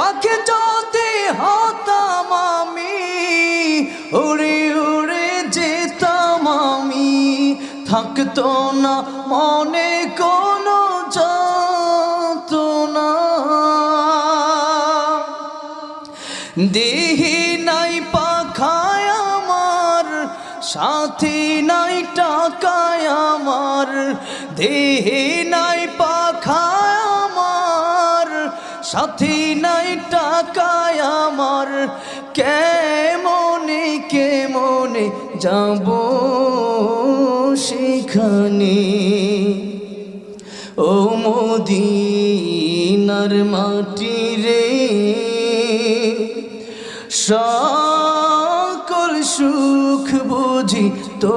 পাখি যদি হতাম আমি, উড়ে উড়ে যেতাম আমি, থাকতো না মনে কোনো যন্ত্রণা। দেহি নাই পাখায় আমার, সাথী নাই টাকায় আমার, দেহি নাই পাখায় আমার, সাথী নাই টাকায় আমার, কেমনে কেমনে যাব সেখানে। ও মদিনার মাটি রে, সকল সুখ বুঝি তো